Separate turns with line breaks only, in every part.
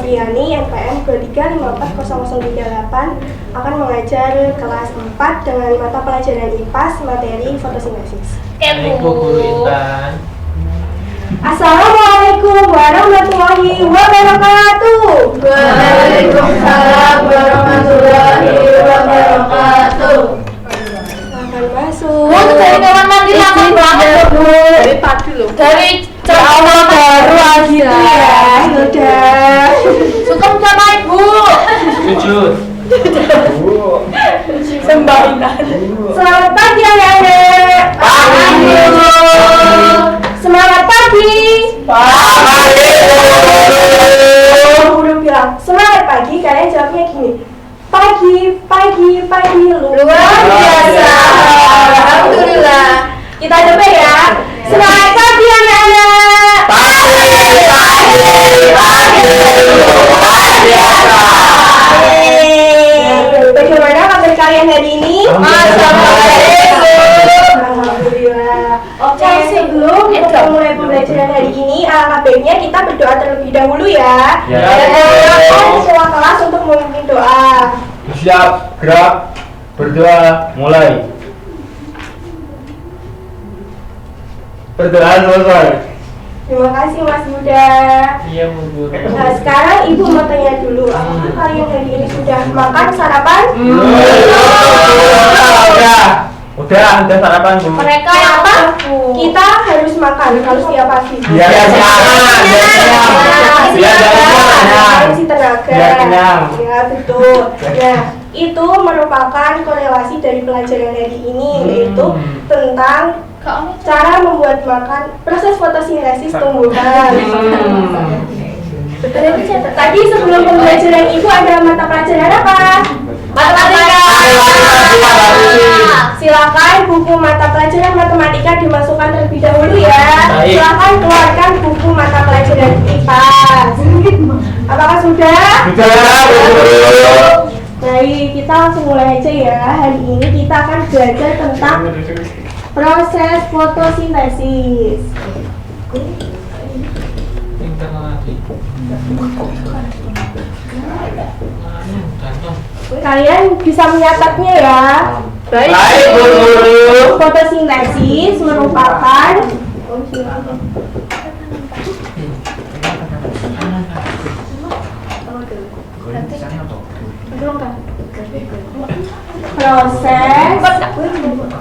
Febriani, NPM 2354038 akan mengajar kelas 4 dengan mata pelajaran IPAS materi fotosintesis.
Guru Intan.
Assalamualaikum warahmatullahi wabarakatuh.
Waalaikumsalam warahmatullahi wabarakatuh.
Selamat masuk.
Itu dari kamar mandi lama banget Bu.
Dari pagi loh.
Dari awal baru aja.
Sudah.
Sukem sama Ibu.
Jujur.
Sembahinan.
Selamat pagi anak-anak.
Pagi Bu.
Semangat pagi.
Pagi
Guru bilang semangat pagi, kalian jawabnya gini. Pagi, pagi, pagi
luar biasa. Alhamdulillah.
Kita coba ya. Semangat pagi anak-anak. Bagaimana kabar kalian hari ini? Alhamdulillah. Oke, sebelum kita mulai pembelajaran hari ini, alangkah baiknya kita berdoa terlebih dahulu ya. Dan semua kelas untuk memimpin doa.
Siap, gerak, berdoa, mulai. Berdoa selesai.
Terima kasih Mas Yuda.
Iya, Bu Guru.
Nah, sekarang Ibu mau tanya dulu, apakah kalian hari ini sudah makan sarapan?
Udah sarapan, Bu.
Mereka apa? Kita harus makan kalau setiap pagi.
Biar sehat.
Isi tenaga.
Biar kenyang.
Ya betul. Nah, itu merupakan korelasi dari pelajaran hari ini, yaitu tentang cara membuat makan, proses fotosintesis tumbuhan. Tadi sebelum pembelajaran Ibu ada mata pelajaran apa?
Matematika.
Silakan buku mata pelajaran matematika dimasukkan terlebih dahulu ya.
Baik.
Silakan keluarkan buku mata pelajaran IPAS. Apakah sudah? Baik, kita langsung mulai aja ya. Hari ini kita akan belajar tentang proses fotosintesis. Kalian bisa menyatatnya ya.
Baik, Bu Guru.
Fotosintesis merupakan proses memproduksi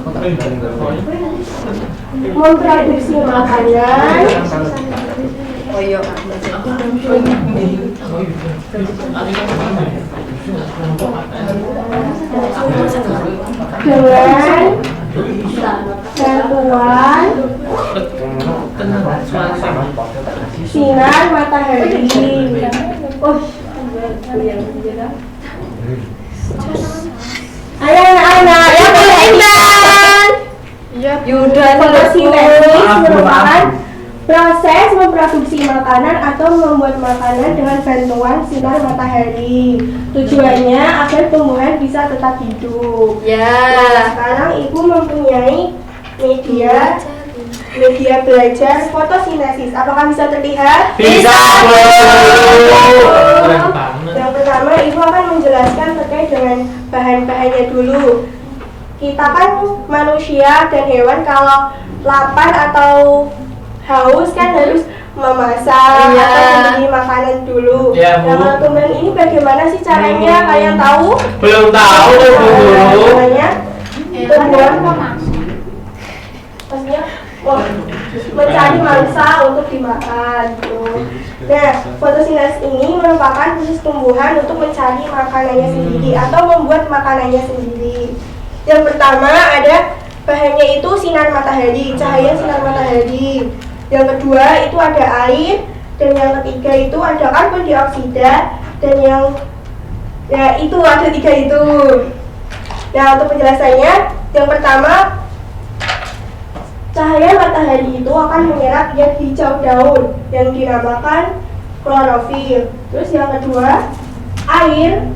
makanan dengan bantuan sinar matahari. Ayo anak-anak yang berintan.
Yuda
Fotosintesis merupakan proses memproduksi makanan atau membuat makanan dengan bantuan sinar matahari. Tujuannya agar tumbuhan bisa tetap hidup. Nah, sekarang Ibu mempunyai media belajar fotosintesis. Apakah bisa terlihat?
Bisa, Bu.
Yang pertama, Ibu akan menjelaskan terkait dengan bahan-bahannya dulu. Kita kan manusia dan hewan kalau lapar atau haus kan harus memasak atau membeli makanan dulu.
Ya, Bu.
Nah, kalau tumbuhan ini bagaimana sih caranya? Kalian tahu?
Belum tahu, Bu Guru.
Caranya tumbuhan maksudnya mencari mangsa untuk dimakan gitu. Nah, fotosintesis ini merupakan proses tumbuhan untuk mencari makanannya sendiri atau membuat makanannya sendiri. Yang pertama ada bahannya itu sinar matahari, cahaya sinar matahari. Yang kedua itu ada air, dan yang ketiga itu ada karbon dioksida, dan ya itu ada tiga itu. Nah, untuk penjelasannya, yang pertama cahaya matahari itu akan menyerap zat hijau daun yang dinamakan klorofil. Terus yang kedua, air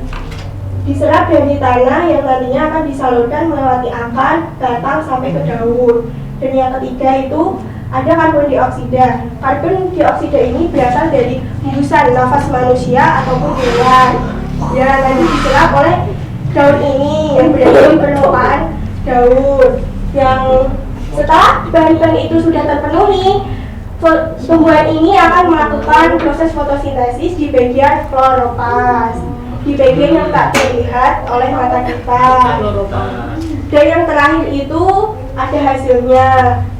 diserap dari tanah yang nantinya akan disalurkan melewati akar, batang sampai ke daun. Dan yang ketiga itu ada karbon dioksida. Karbon dioksida ini berasal dari hembusan nafas manusia ataupun hewan. Ya, nanti diserap oleh daun ini yang berada di permukaan daun. Yang setelah bahan-bahan itu sudah terpenuhi, tumbuhan ini akan melakukan proses fotosintesis di bagian kloroplas, di bagian yang tak terlihat oleh mata kita. Dan yang terakhir itu ada hasilnya.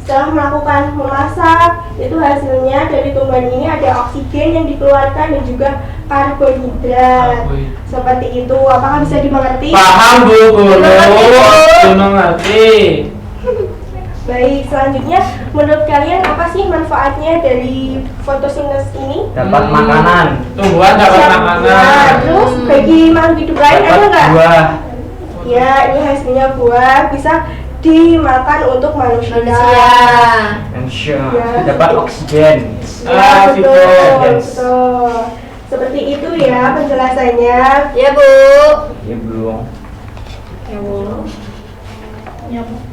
Setelah melakukan memasak, itu hasilnya dari tumbuhan ini ada oksigen yang dikeluarkan dan juga karbohidrat. Seperti itu. Apakah bisa dimengerti?
Paham Bu Guru. Mengerti.
Baik, selanjutnya menurut kalian apa sih manfaatnya dari fotosintesis ini?
Dapat makanan. Tumbuhan dapat makanan.
Ya, terus bagi makhluk hidup lain ada
Dapat
nggak?
buah.
Ya, ini hasilnya buah bisa dimakan untuk manusia.
Manusia.
Ya.
Dapat oksigen.
Ya, betul,
oksigen.
betul. Seperti itu ya penjelasannya.
Ya Bu.
Ya belum.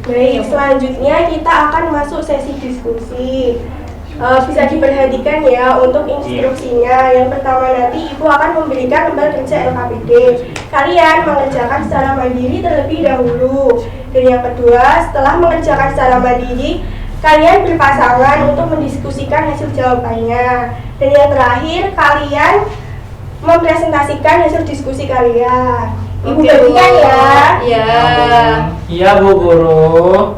Baik, selanjutnya kita akan masuk sesi diskusi. Bisa diperhatikan ya untuk instruksinya. Yang pertama nanti Ibu akan memberikan lembar kerja LKPD. Kalian mengerjakan secara mandiri terlebih dahulu. Dan yang kedua, setelah mengerjakan secara mandiri, kalian berpasangan untuk mendiskusikan hasil jawabannya. Dan yang terakhir, kalian mempresentasikan hasil diskusi kalian. Ibu
Oke, Bu.
bagikan ya.
Ya.
Iya Bu Guru.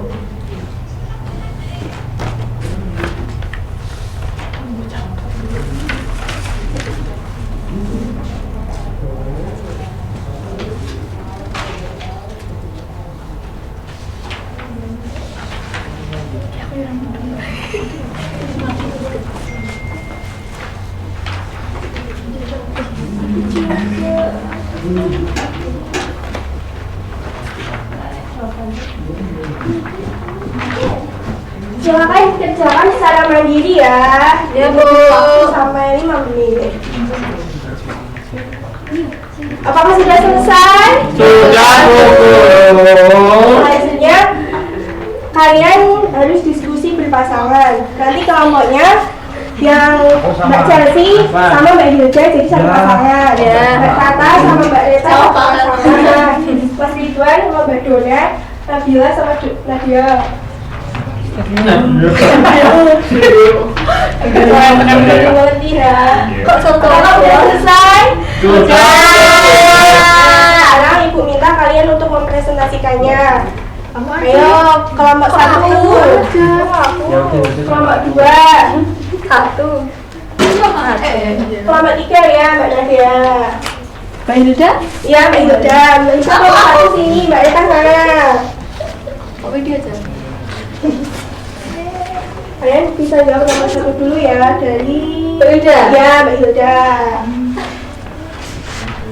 Silakan kerjakan secara mandiri ya.
Ya, Bu.
Waktu sampai 5 menit. Apakah sudah selesai?
Sudah Bu Guru.
Hasilnya kalian harus diskusi berpasangan. Nanti kelompoknya yang Mbak Chelsea sama Mbak Hilda jadi satu pasangan.
Ya.
Mbak Tata sama Mbak Rita
Sama
satu pasangan. Mas Ridwan sama Mbak Dona, Nabila sama Nadia. Mengerti ya.
Kok contoh
Kalau udah selesai,
Sudah.
sekarang Ibu minta kalian untuk mempresentasikannya. Ayo, kelompok 1, kelompok 2,
satu.
kelompok 3 ya Mbak Nadia.
Mbak Hilda?
Iya Mbak Hilda, Mbak Hilda kelompok 1 sini, Mbak Rita sana.
Oh, video aja.
Kalian bisa jawab nomor 1 dulu ya dari
Mbak Hilda?
Iya Mbak Hilda.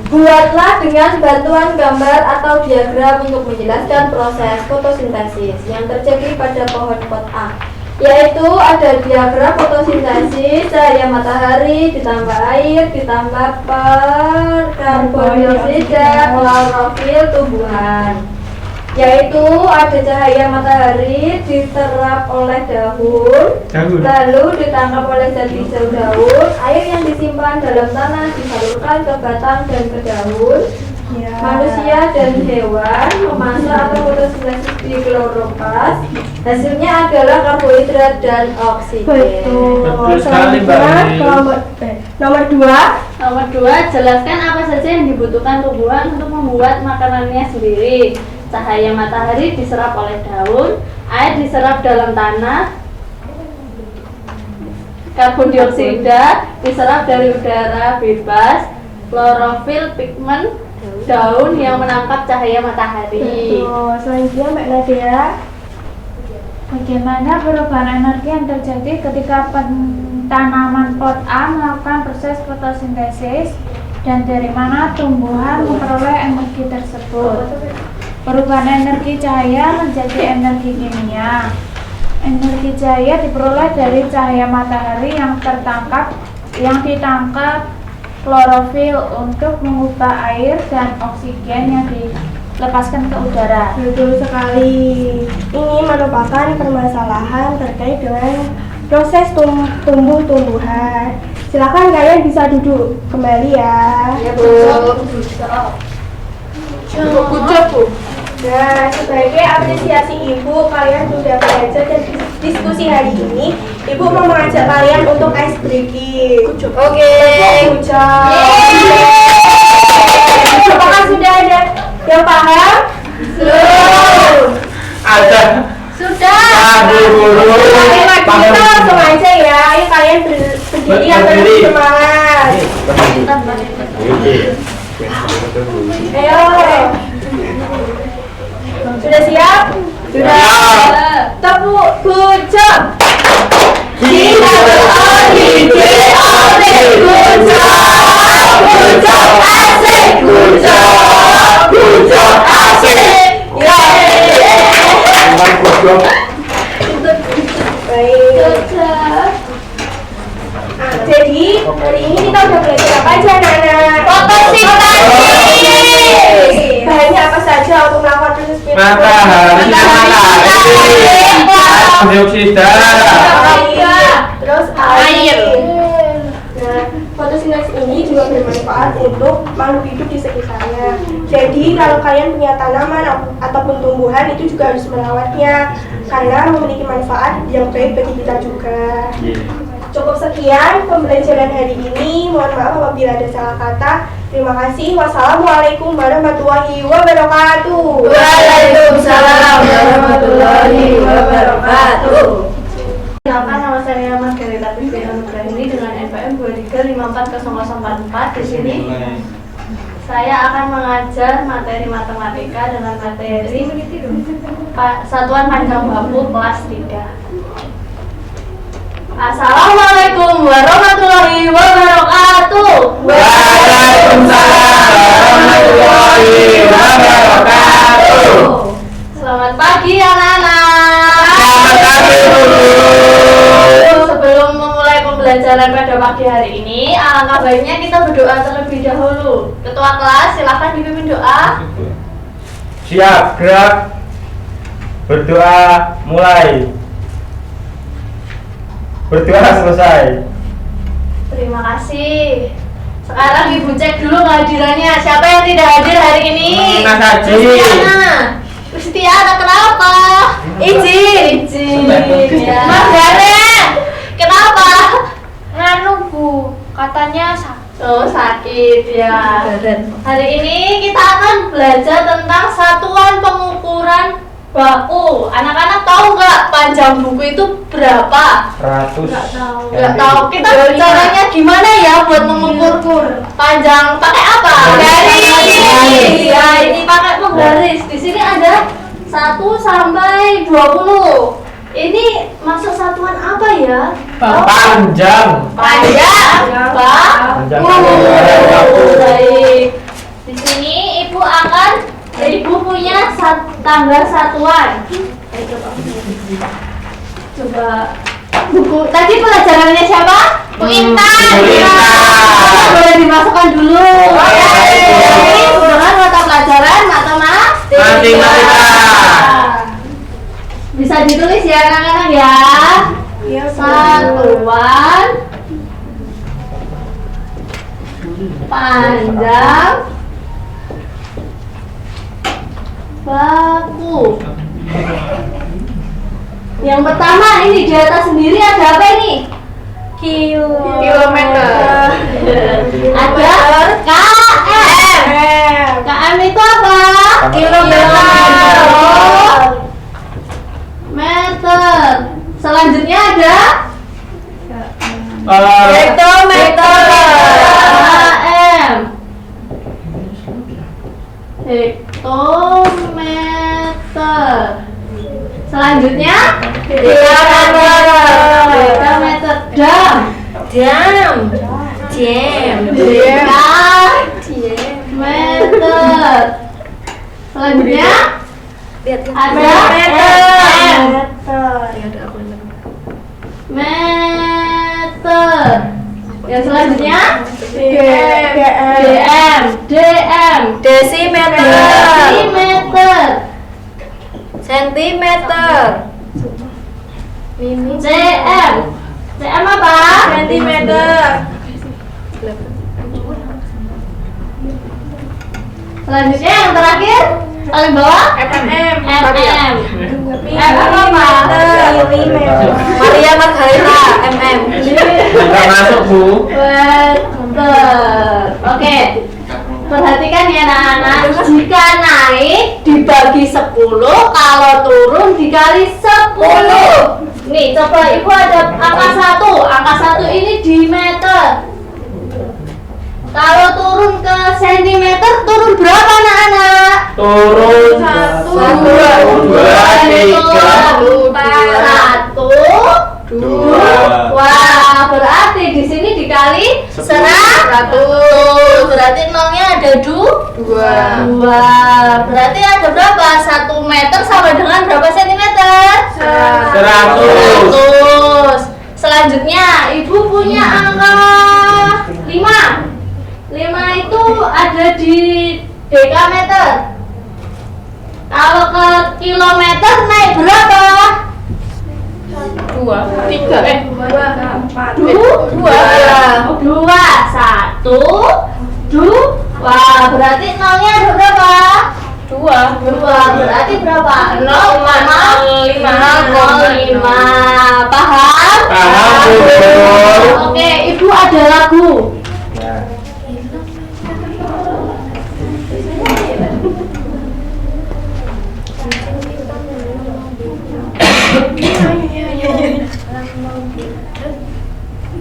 Buatlah dengan bantuan gambar atau diagram untuk menjelaskan proses fotosintesis yang terjadi pada pohon pot A. Yaitu ada diagram fotosintesis cahaya matahari ditambah air ditambah karbon dioksida klorofil tumbuhan. Yaitu ada cahaya matahari diserap oleh daun, lalu ditangkap oleh zat hijau daun, air yang disimpan dalam tanah disalurkan ke batang dan ke daun.
Ya.
Manusia dan hewan memasak atau fotosintesis di kloroplas. Hasilnya adalah karbohidrat dan oksigen.
Betul.
Betul sekali, Mbak
Selanjutnya
Rini.
kelompok nomor 2.
Nomor 2, jelaskan apa saja yang dibutuhkan tumbuhan untuk membuat makanannya sendiri. Cahaya matahari diserap oleh daun, air diserap dalam tanah, karbon dioksida diserap dari udara bebas, klorofil pigmen daun yang menangkap cahaya matahari.
Betul. Selanjutnya Mbak Nadia.
Bagaimana perubahan energi yang terjadi ketika tanaman pot A melakukan proses fotosintesis dan dari mana tumbuhan memperoleh energi tersebut? Perubahan energi cahaya menjadi energi kimia. Energi cahaya diperoleh dari cahaya matahari yang ditangkap klorofil untuk mengubah air dan oksigen yang lepaskan ke udara.
Betul sekali. Ini merupakan permasalahan terkait dengan proses tumbuh-tumbuhan. Silakan kalian bisa duduk kembali ya.
Ya, Bu.
Bu. Nah, sebagai apresiasi Ibu, kalian sudah belajar dan diskusi hari ini. Ibu mau mengajak kalian untuk ice breaking.
Oke.
Apakah sudah ada yang paham?
Ada.
Sudah.
Bu guru.
Kita langsung aja ya. Ayo kalian berdiri yang
Berdiri.
semangat. Ayo. Sudah siap?
Sudah.
Tepuk good job.
Kita
Good job, asik. Baik. Jadi hari ini kita udah belajar apa aja, anak-anak? Fotosintesis. Bahannya apa saja untuk melakukan proses
Matahari, dioksida.
Terus air. Nah, fotosintesis ini juga bermanfaat untuk makhluk hidup di sekitarnya. Jadi kalau kalian punya tanaman ataupun tumbuhan itu juga harus merawatnya karena memiliki manfaat yang baik bagi kita juga. Cukup sekian pembelajaran hari ini. Mohon maaf apabila ada salah kata. Terima kasih. Wassalamualaikum warahmatullahi wabarakatuh.
Waalaikumsalam warahmatullahi wabarakatuh.
Kenalkan, nama saya Margarita Vivian Nugrahini dengan NPM 23540044. Di sini saya akan mengajar materi matematika dengan materi satuan panjang baku kelas 3. Assalamualaikum warahmatullahi wabarakatuh.
Waalaikumsalam warahmatullahi wabarakatuh.
Selamat pagi anak-anak.
Selamat pagi, Bu.
Sebelum memulai pembelajaran pada pagi hari ini, alangkah baiknya kita berdoa terlebih dahulu. Ketua kelas, silakan dipimpin doa.
Siap, gerak. Berdoa, mulai. Berdoa selesai.
Terima kasih. Sekarang Ibu cek dulu kehadirannya. Siapa yang tidak hadir hari ini?
Mas Haji.
Kristiana, kenapa? Izin. Ya. Mas Garet, kenapa?
Nganu Bu, katanya
Oh, sakit ya. Hari ini kita akan belajar tentang satuan pengukuran baku. Anak-anak tahu nggak panjang buku itu berapa?
100.
Nggak tahu. Kita caranya gimana ya buat mengukur panjang? Pakai apa? Garis. Ya, ini pakai penggaris. Di sini ada 1 sampai 20. Ini masuk satuan apa ya?
Panjang.
Panjang.
Panjang.
Baik. Di sini ibu punya tanggal satuan. Coba buku tadi pelajarannya siapa? Bu Intan.
Bu Intan.
Boleh dimasukkan dulu. Ini dengan mata pelajaran matematika. Bisa ditulis ya anak-anak ya. Satuan panjang baku. Yang pertama ini di atas sendiri ada apa ini? Kilometer. Ada KM. KM itu apa? Kilometer. Meter. Selanjutnya ada hektometer. KM. Hektometer. Selanjutnya hektometer. Meter. Selanjutnya ada meter. Yang selanjutnya desimeter.
Sentimeter.
CM. CM apa?
Sentimeter.
Selanjutnya yang terakhir paling bawah
mm.
MM. M apa?
Milimeter.
Maria Margarita mm.
Enggak masuk, Bu.
Betul. Oke. Perhatikan ya anak-anak, jika naik dibagi 10, kalau turun dikali 10. Nih, coba Ibu ada angka 1. Angka 1 ini di meter. Kalau turun ke sentimeter, turun berapa anak-anak?
Turun
1,
2, 3,
1, 2. Wah, berarti di sini dikali 100. Berarti nolnya ada 2. Berarti ada berapa? 1 meter sama dengan berapa sentimeter?
100.
Selanjutnya, Ibu punya angka 5. 5 itu ada di dekameter. Kalau ke kilometer naik berapa?
2, 3, 4.
2. 1, 2. Berarti nolnya ada berapa? 2. Berarti berapa? 0,05. Paham?
Paham, Bu.
Oke, Ibu ada lagu.
Nah.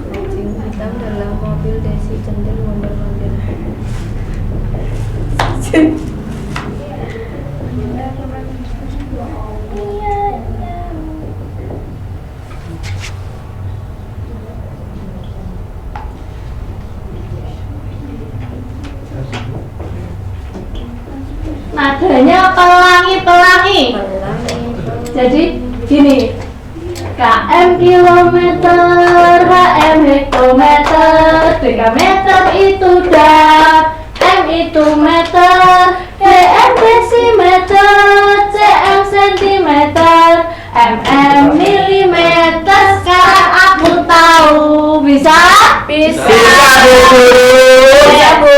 Kucing hitam dalam mobil Desi Centil mondar-mandir.
Nadanya pelangi-pelangi. Jadi gini, km kilometer, hm hektometer, dekameter itu dak, m itu meter, dm desimeter, cm sentimeter, mm milimeter. Sekarang aku tahu. Bisa?
Bisa, Bu.
Ya, Bu.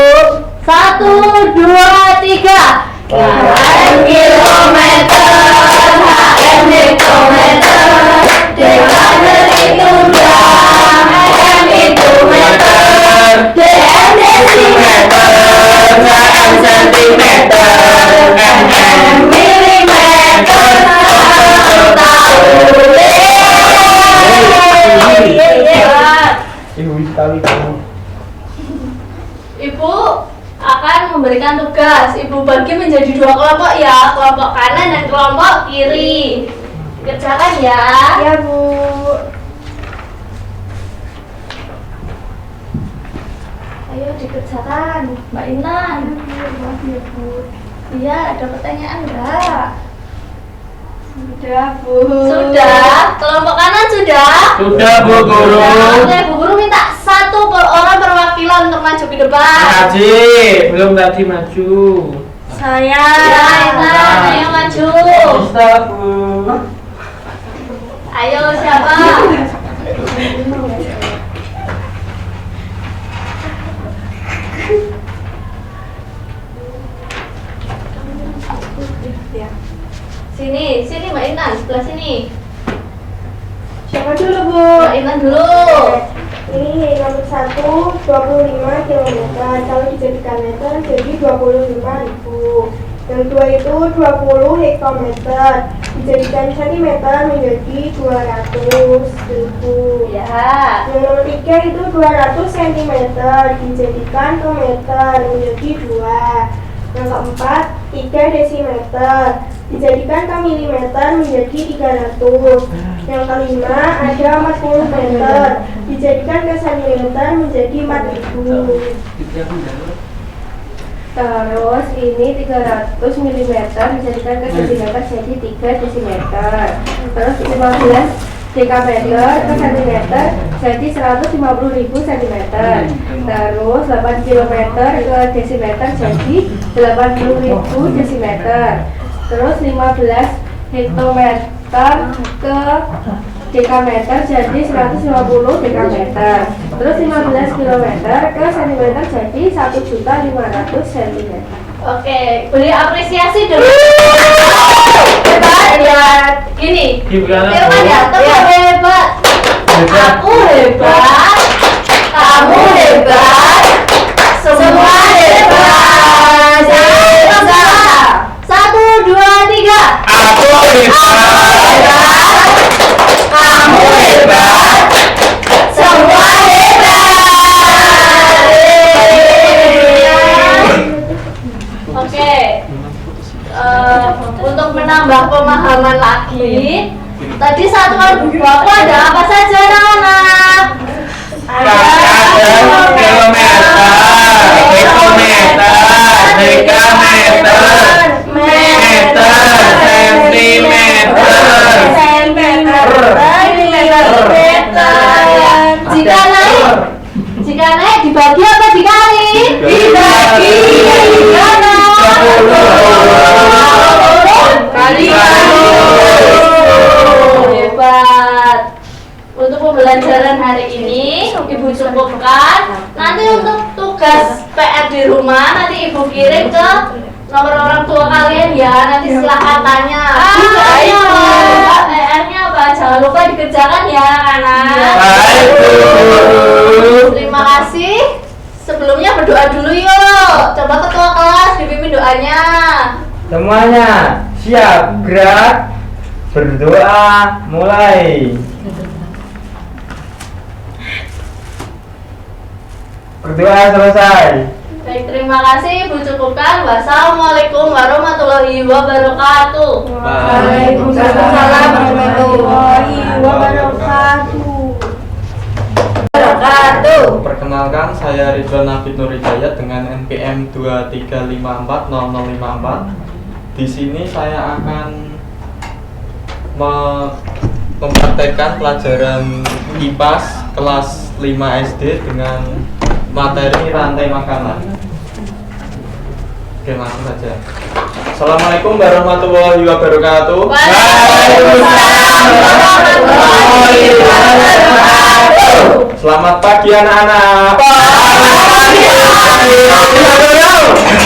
1, 2, 3. km kilometer, hm hektometer, dekameter itu dak, m itu meter, dm desimeter,
cm sentimeter,
mm milimeter. Aku tahu.
Ibu sekali kamu.
Ibu akan memberikan tugas. Ibu bagi menjadi 2 kelompok ya, kelompok kanan dan kelompok kiri. Kerjakan ya.
Ya, Bu.
Ayo dikerjakan, Mbak Intan. Iya, ada pertanyaan enggak?
Sudah, Bu.
Sudah. Kelompok kanan sudah.
Sudah, Bu Guru.
Oke, Bu Guru minta 1 orang perwakilan untuk maju ke depan.
Haji, belum tadi maju.
Saya.
Ya, Intan, ayo maju.
Bisa, Bu.
Ayo siapa? Sini Mbak Intan, sebelah sini.
Siapa dulu, Bu?
Mbak Intan dulu.
Ini nomor 1, 25 km. Kalau dijadikan meter, jadi 25.000. Yang 2 itu 20 hektometer. Dijadikan sentimeter menjadi 200.000.
Ya.
Yang nomor 3 itu 200 cm. Dijadikan ke meter menjadi 2. Yang keempat, 3 desimeter. Dijadikan ke milimeter menjadi 300. Yang kelima ada 40 meter. Dijadikan ke sentimeter menjadi 4.000. Terus ini 300 mm dijadikan ke sentimeter jadi 3 desimeter. Terus 15 dekameter ke sentimeter jadi 150.000 cm. Terus 8 km ke desimeter jadi 80.000 desimeter. Terus 15 hektometer ke dekameter jadi 150 dekameter. Terus 15 kilometer ke sentimeter jadi 1.500.000 cm.
Oke, beri apresiasi dulu. Hebat ya. Gini.
Gimana?
Firman ya, kamu hebat. Aku hebat. Kamu hebat. Semua hebat. Bisa. 1, 2, 3.
Aku hebat.
Kamu hebat. Semua hebat. Oke. Untuk menambah pemahaman lagi, tadi satuan buku ada apa saja anak-anak?
Ada kilometer, hektometer, dekameter, meter, sentimeter,
Jika naik dibagi apa dikali? Dibagi. Gimana? 10 kali. Hebat. Untuk pembelajaran hari ini Ibu cukupkan. Nanti untuk tugas PR di rumah nanti Ibu kirim ke nomor orang tua kalian ya. Nanti silahkan tanya. Ayo. PR-nya apa? Jangan lupa dikerjakan ya anak. Terima kasih. Sebelumnya berdoa dulu yuk. Coba ketua kelas dipimpin doanya.
Semuanya siap, gerak, berdoa, mulai. Berdoa selesai.
Baik, terima kasih Ibu cukupkan. Wassalamualaikum warahmatullahi wabarakatuh.
Waalaikumsalam warahmatullahi wabarakatuh.
Perkenalkan, saya Ridwan Nafid Nur Hidayat dengan NPM 2354054. Di sini saya akan mempraktekkan pelajaran IPAS kelas 5 SD dengan materi rantai makanan. Oke, langsung saja. Assalamualaikum warahmatullahi wabarakatuh.
Waalaikumsalam warahmatullahi wabarakatuh.
Selamat pagi anak-anak.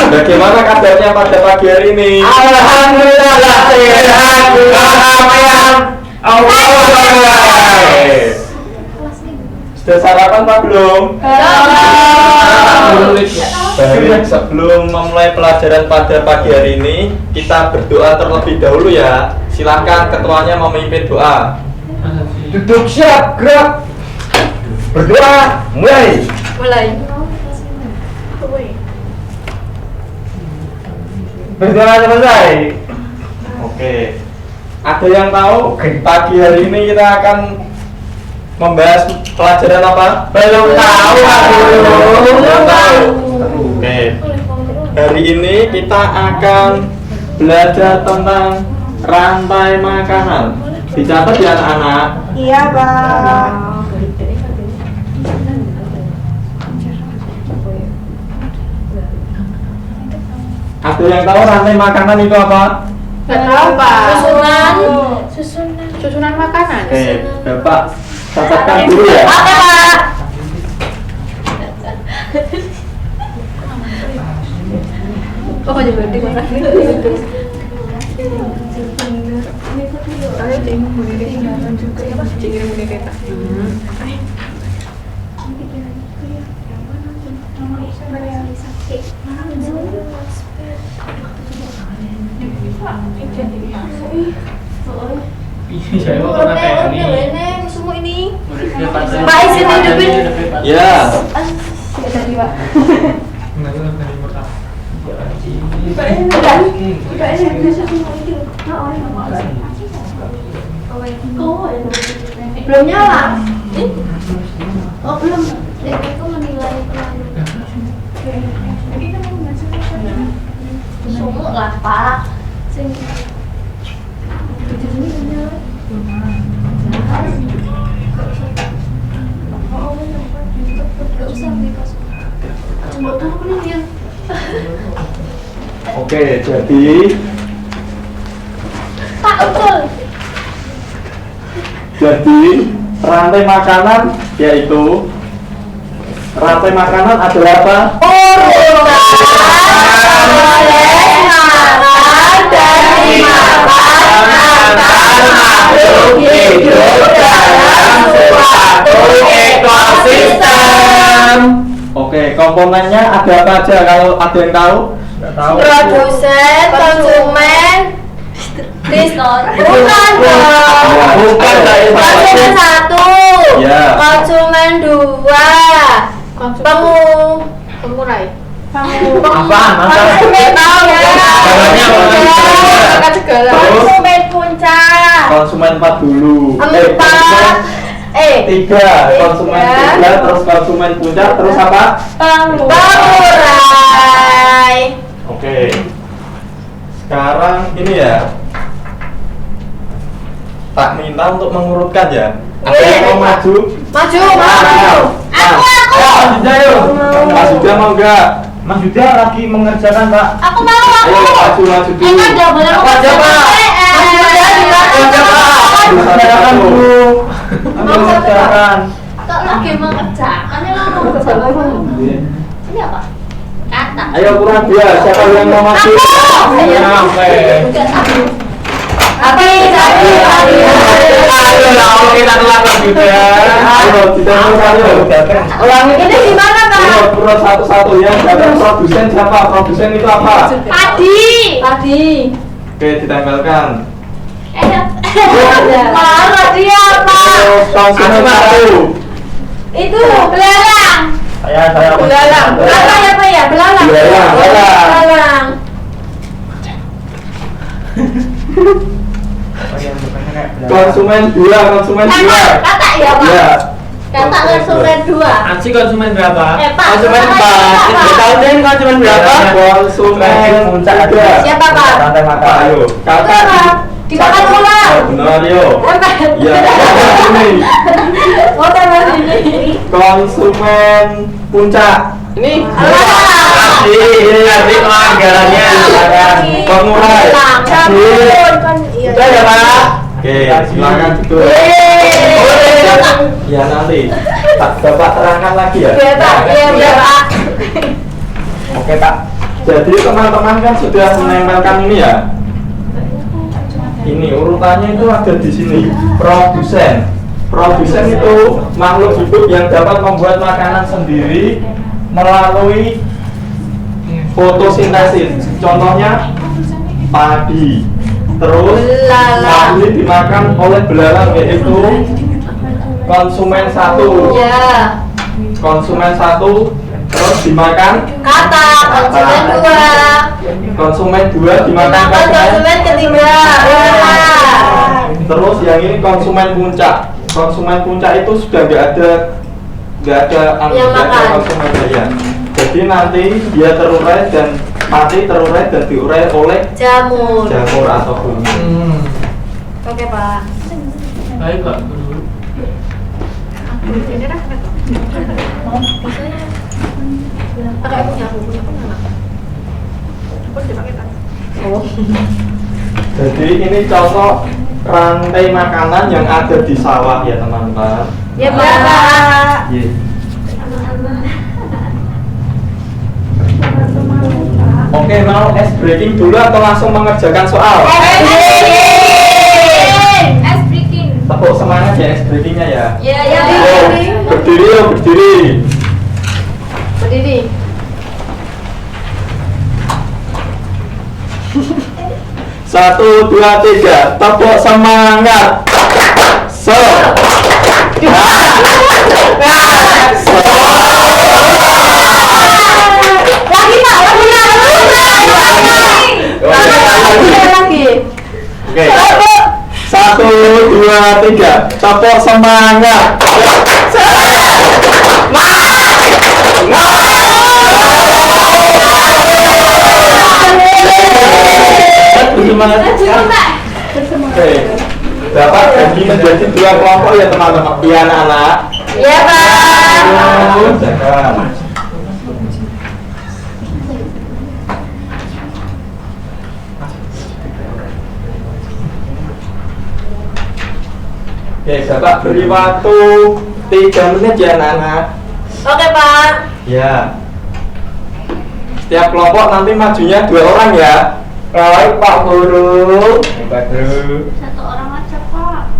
Bagaimana kabarnya pada pagi hari ini?
Alhamdulillah sehat. Allah.
Sudah sarapan Pak belum? Baik, sebelum memulai pelajaran pada pagi hari ini, kita berdoa terlebih dahulu ya. Silahkan ketuanya memimpin doa. Duduk siap, gerak. Berdoa, mulai. Berdoa selesai. Oke. Ada yang tahu pagi hari ini kita akan membahas pelajaran apa?
Belum tahu aku.
Belum tahu. Oke. Hari ini kita akan belajar tentang rantai makanan. Dicatat ya anak-anak.
Iya, Pak.
Ada yang tahu rantai makanan itu apa?
Gak tahu Pak.
Susunan makanan.
Oke, Bapak catatkan dulu ya.
Oke Pak.
Saya mau kena kayak ini.
Semua ini.
Pak
izin hidupin.
Ya.
Belum nyala. Oh belum. Aku menilai sumuk lah Pak.
Oke, jadi
Pak usul.
Jadi rantai makanan yaitu rantai makanan adalah apa?
Dari makanan makhluk hidup dalam suatu ekosistem.
Oke, komponennya ada apa aja kalau ada yang tahu?
Produsen, konsumen, bukan dong.
Bukan dari
Konsumen 1,
Ya.
konsumen 2, pengurai. Konsumen tahu ya. Konsumen puncak.
Konsumen 4 dulu. 3 konsumen 3 terus konsumen puncak terus apa?
Pengurai.
Oke. Sekarang ini ya. Tak minta untuk mengurutkan ya. Ada yang mau maju?
Maju.
Aku. Mas Yuda yuk. Mas Yuda mau enggak? Mas Yuda lagi mengerjakan, Pak.
Aku mau.
Ayo maju dulu.
Enggak boleh
Aku aja, Pak. Mengerjakan.
Kok lagi mengerjakan? Ini lah mengerjakan. Ini apa? Kata.
Ayo kurang dia. Siapa yang mau maju? Ayo lah, kita telah Yuda. Ayo kita
Ulangi ini gimana, Kak?
Urut satu-satu ya. Produsen siapa? Produsen itu apa?
Tadi.
Oke, ditempelkan.
Mana dia apa?
Terus konsumen 1.
Itu belalang.
Saya
Belalang ya Pak ya? Belalang.
Konsumen 2.
Kata ya Pak?
Ya.
Kata konsumen 2.
Ansi konsumen berapa?
Pak.
Konsumen
Siapa?
4. Tahu deh konsumen berapa?
Konsumen 3.
Siapa Pak?
Pak, ayo. Kakak.
Dimakan ulang.
Benar, yo. Ya, ini.
Oh, teman ini.
Konsumen puncak.
Ini.
Alah.
Ini nanti anggarannya.
Pengurai.
Udah ya Pak.
Oke, silakan itu. Ya nanti. Bapak terangkan lagi ya.
Iya Pak. Iya Pak.
Oke Pak. Jadi teman-teman kan sudah menempelkan ini ya. Ini urutannya itu ada di sini. Produsen. Produsen itu makhluk hidup yang dapat membuat makanan sendiri melalui fotosintesis. Contohnya padi. Terus padi dimakan oleh belalang yaitu konsumen 1.
Ya.
Konsumen 1 terus dimakan
Kata konsumen 2.
konsumen 2 dimakan
Konsumen ketiga.
terus yang ini konsumen puncak. Konsumen puncak itu sudah nggak ada
Yang makan.
konsumen ya. Jadi nanti dia terurai dan mati terurai dan diurai oleh
Jamur.
jamur atau bumi.
Oke Pak.
Baik Pak.
Pakai punya aku nggak?
Jadi ini contoh rantai makanan yang ada di sawah ya teman-teman.
Ya Pak.
Iya. Oke, mau es breaking dulu atau langsung mengerjakan soal?
Es breaking.
Tepuk semangat ya es breakingnya ya.
Ya.
Yo, berdiri yo, berdiri.
Berdiri.
1, 2, 3, tepuk semangat. So.
Lagi Pak, lagi.
Oke. 1, 2, 3, tepuk semangat. Oke. Bapak bagi menjadi 2 kelompok ya teman-teman. Iya anak-anak.
Iya Pak.
Jangan. Oke, Bapak beri waktu 3 menit ya anak-anak.
Oke Pak.
Ya. Setiap kelompok nanti majunya 2 orang ya. Baik Pak Guru. Pak Guru.
1 orang aja Pak.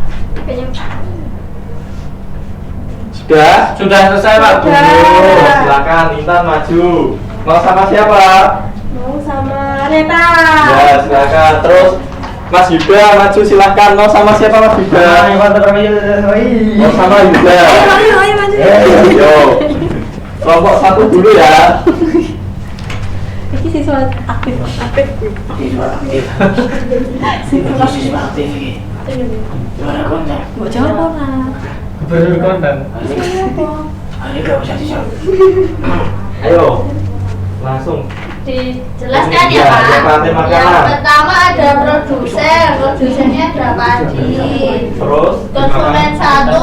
Sudah selesai Pak Guru. Silakan Intan maju. Mau sama siapa?
Mau sama Neta.
Ya, silakan. Terus Mas Yuda maju silakan. Mau sama siapa Mas Yuda? Mau sama Yuda.
Ayo maju.
Ayo. Kelompok 1 dulu ya.
Ini siswa aktif.
Mau jawab apa?
Gubernur konten.
Ayo. Langsung.
Dijelaskan
Iya,
ya Pak.
yang rantai makanan.
Yang pertama ada produsennya berapa
Terus
konsumen 1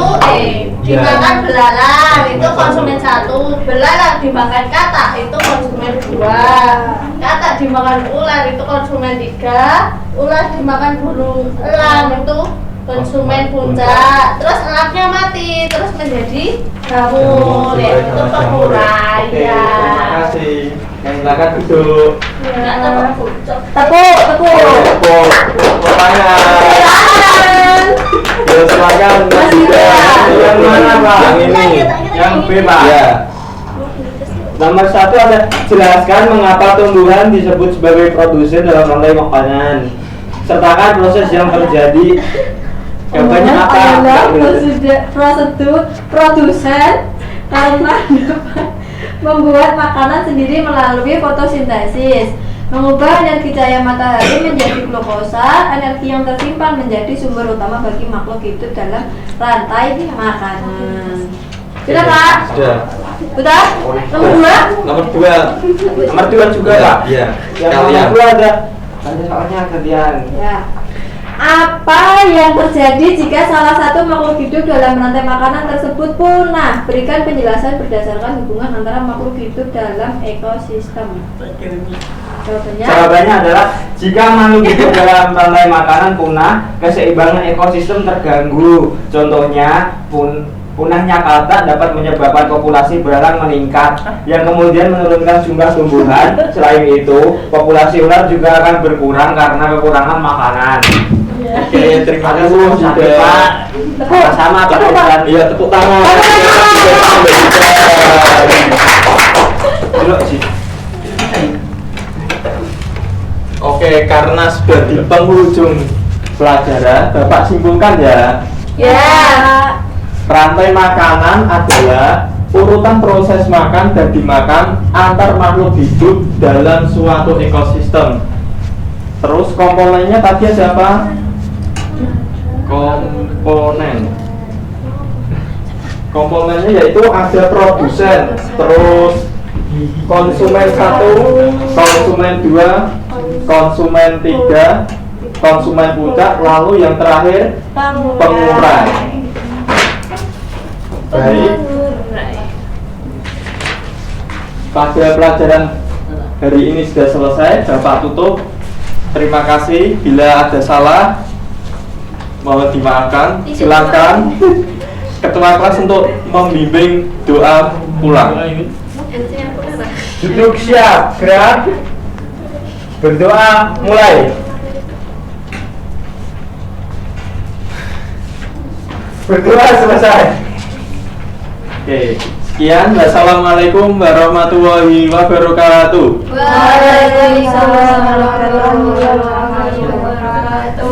dimakan belalang itu konsumen 1, belalang dimakan katak itu konsumen 2, katak dimakan ular itu konsumen 3, ular dimakan burung elang itu konsumen puncak, terus elangnya mati terus menjadi jamur ya itu penguraian.
Terima kasih. Silakan duduk.
Enggak tepuk.
Tepuk tangan. Ya, silakan. Yang mana Pak? Yang ini.
Yang B Pak.
Ya.
Nomor 1 ada jelaskan mengapa tumbuhan disebut sebagai produsen dalam rantai makanan. Sertakan proses yang terjadi. Jawabannya apa?
Adalah prosedur produsen karena dapat membuat makanan sendiri melalui fotosintesis, mengubah energi cahaya matahari menjadi glukosa, energi yang tersimpan menjadi sumber utama bagi makhluk hidup dalam rantai makanan. Sudah Pak?
Sudah.
Sudah? Nomor 2?
Nomor 2 juga Pak. Iya.
Yang
Kalian.
nomor 2 ada soalnya kalian.
Ya. Apa yang terjadi jika salah satu makhluk hidup dalam rantai makanan tersebut punah? Berikan penjelasan berdasarkan hubungan antara makhluk hidup dalam ekosistem.
Jawabannya adalah jika makhluk hidup dalam rantai makanan punah, keseimbangan ekosistem terganggu. Contohnya, punahnya katak dapat menyebabkan populasi belalang meningkat, yang kemudian menurunkan jumlah tumbuhan. Selain itu, populasi ular juga akan berkurang karena kekurangan makanan.
Oke, terima kasih sudah.
Sama-sama Pak Irfan.
Iya, tepuk tangan.
Dulu sih.
Oke, karena sudah di penghujung pelajaran, Bapak simpulkan ya.
Ya.
Rantai makanan adalah urutan proses makan dan dimakan antar makhluk hidup dalam suatu ekosistem. Terus komponennya tadi ada apa? Komponennya yaitu ada produsen, terus konsumen 1, konsumen 2, konsumen 3, konsumen puncak, lalu yang terakhir pengurai. Baik. Pada pelajaran hari ini sudah selesai, Bapak tutup. Terima kasih. Bila ada salah, mohon dimaafkan. Silakan ketua kelas untuk membimbing doa pulang.
Duduk siap, gerak. Berdoa mulai. Berdoa selesai.
Oke, sekian. Wassalamualaikum warahmatullahi wabarakatuh.
Waalaikumsalam warahmatullahi wabarakatuh.